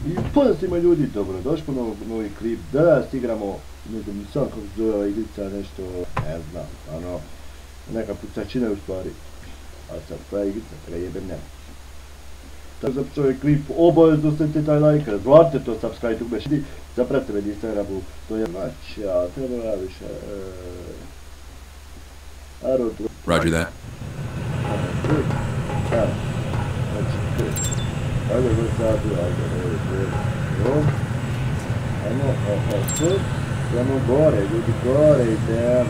I pozdrav ima ljudi, dobro, došli po novi klip, danas igramo, ne znam, sam kako se zove ova igrica, nešto, ne znam, ono, neka pucačina u stvari, a sad koja igrica, kada jebem nema. Tako započeo je klip, obavezno stavite taj like, razvlatite to, subscribe, tu beš, zapratite me na Instagramu, to je mača, treba ja više, Roger that. Ajde, ajde, ajmo gore, ljudi gore, idemo,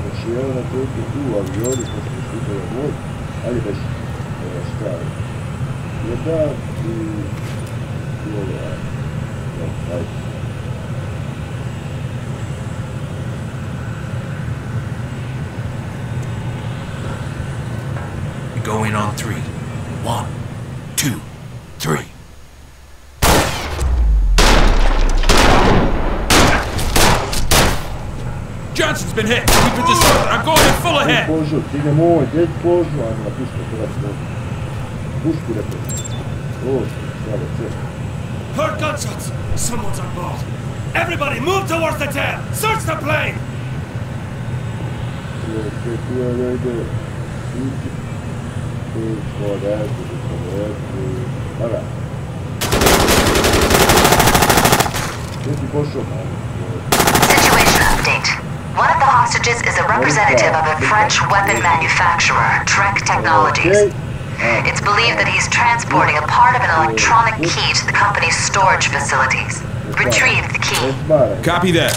znači evo na toliko tu avioni, ko smo šutili vod, ajde bez štravi. Jedan i ovo, ajde. Go in on 3. 1, 2, 3. Johnson's been hit. Keep it disordered. I'm going in full ahead. Heard gunshots. Someone's on board. Everybody, move towards the tail. Search the plane. Situation update. One of the hostages is a representative of a French weapon manufacturer, Trek Technologies. It's believed that he's transporting a part of an electronic key to the company's storage facilities. Retrieve the key. Copy that.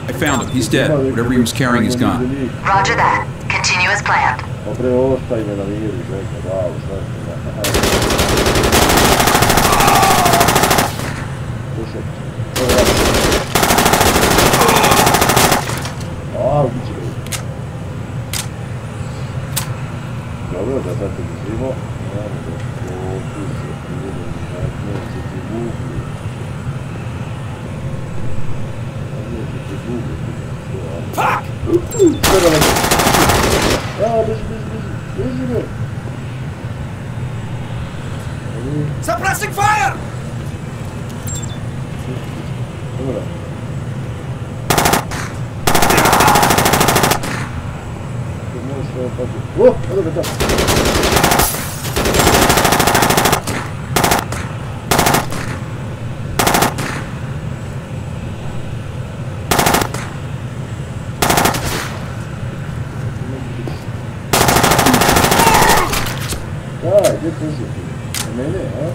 I found him. He's dead. Whatever he was carrying is gone. Roger that. Continue as planned. Dobro, da sad držimo. Fuck! Suppressing fire! Oh, allora da. Dai, che così? A me ne è?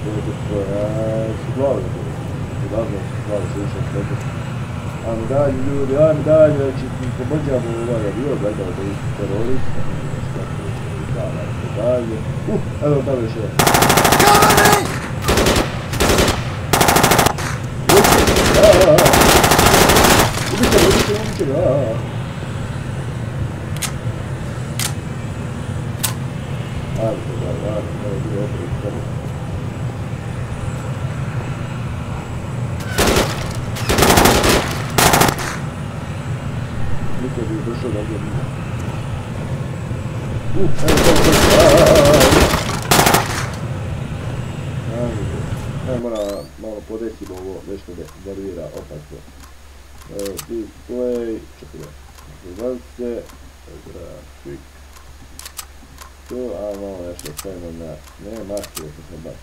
Dove si vuole, medalje, ci pobođamo bio, gledao da ih terorista, medalje, evo da još je. Ubite ga, Nikad je došao da ovdje nije. Ajde, malo podesimo ovo, nešto derivira opasno. Display, čekaj da, izvalice, grafik. Tu, a malo nešto stavimo na, ne, maske, što sam baš.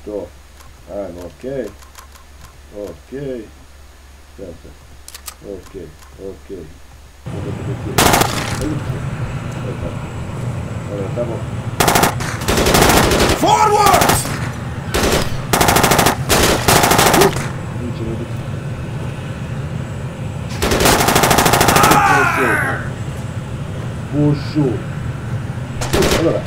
To, ajmo, okej. Okej. Sve se. Okej. Ovo se dekira. Evo, tamo. Forward! Niče ne biti. Bušu. Dobra.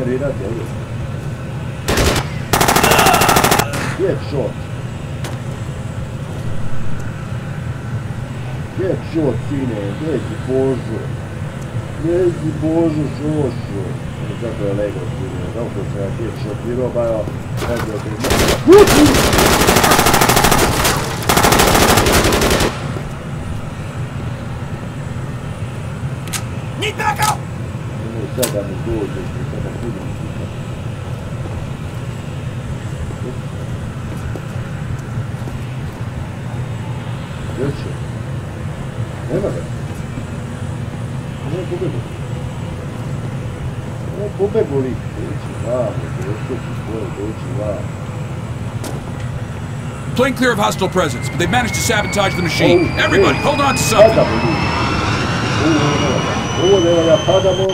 nervirati ovdje. Headshot. Headshot, sine, gdje si Božo? Gdje si Božo, Šošo? Zato je lego, sine, zato sam ja headshot virao, ba ja, radio te... Need backup! Sada mi dođe, sada budem slika. Gdje će? Nema ga. Ovo je pobego. Ovo je pobego lik. Doći vam, doći vam. Plane clear of hostile presence, but they managed to sabotage the machine. Everybody, hold on to something! Ovo ne valja, padamo.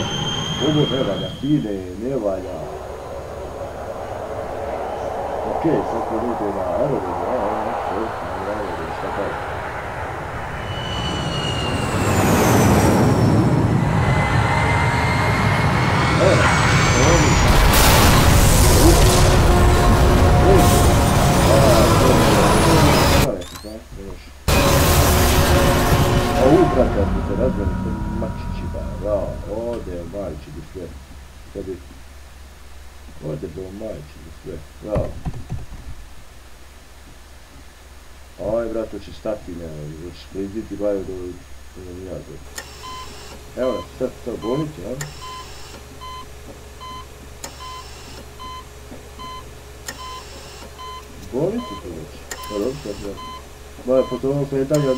Ovo ne valja, sine, ne valja. Okej, sad smo ljudi na aerodromu, šta kaže? Kad bi se razvali s mačići ba, ode majči bi sve, ode do majči bi sve, bravo. Aj brato će stati, nema, još kliziti baju do nijazor. Evo nas, sad se to bolnici, ja? Bolnici to već, pa dobro sad, ja. Moja potovno kretanja,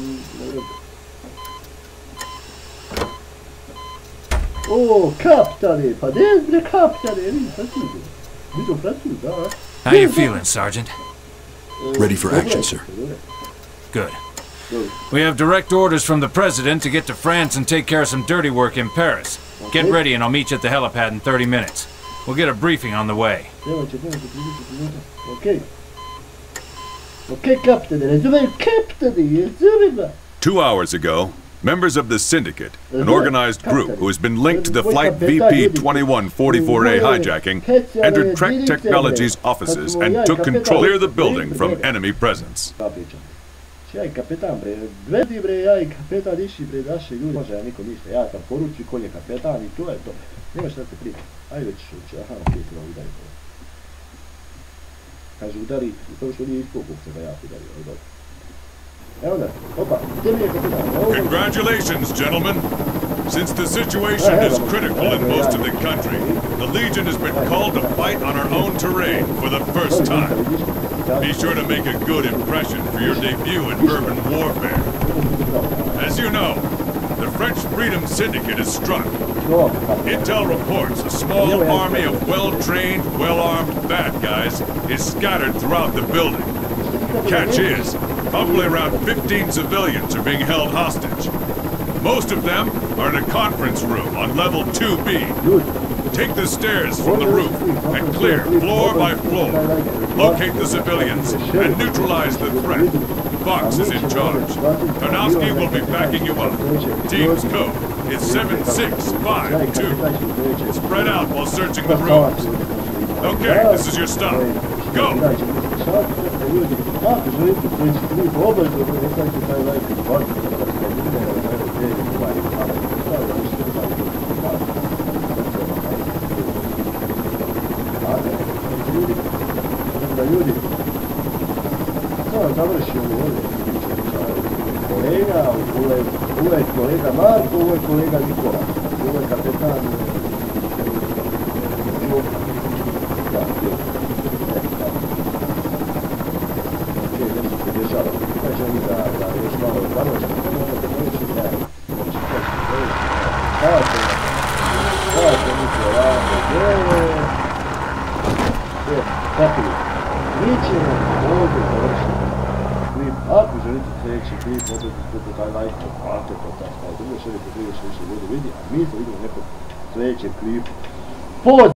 O, kapitane, pa ne kapitane, vi Francuzi. Vi su Francuzi, da? How you feeling, Sergeant? Ready for action, sir. Good. We have direct orders from the President to get to France and take care of some dirty work in Paris. Get ready and I'll meet you at the helipad in 30 minutes. We'll get a briefing on the way. Okay. Okay, kapitane, razumiju kapitane, razumiju. 2 hours ago, members of the Syndicate, an organized group who has been linked to the Flight VP.1 hijacking, entered Trek Technologies' offices and took control. Clear the building from enemy presence. Ja i kapetan bre, gledi bre, ja i kapetan iši bre, naše ljudi, može ja niko ništa, ja sam poručio ko je kapetan i to je to. Nema šta se prije, ajde već šuće, aha, ok, treba udari to. Kaže udari, to što nije ispokog se da ja udari, ali dobro. Congratulations, gentlemen. Since the situation is critical in most of the country, the Legion has been called to fight on our own terrain for the first time. Be sure to make a good impression for your debut in urban warfare. As you know, the French Freedom Syndicate is struck. Intel reports a small army of well-trained, well-armed bad guys is scattered throughout the building. Catch is, probably around 15 civilians are being held hostage. Most of them are in a conference room on level 2B. Take the stairs from the roof and clear floor by floor. Locate the civilians and neutralize the threat. Fox is in charge. Tarnowski will be backing you up. Team's code is 7652. Spread out while searching the rooms. Okay, this is your stop. Go! Ovo je kolega Marko, ovo je kolega Nikola. Ovo je kapetan... još malo završiti, ako želite sljedeći klip, odnosno taj like, pratite to, tako, drugo želite više ljudi vidi, a mi se vidimo u nekom sljedećem klipu.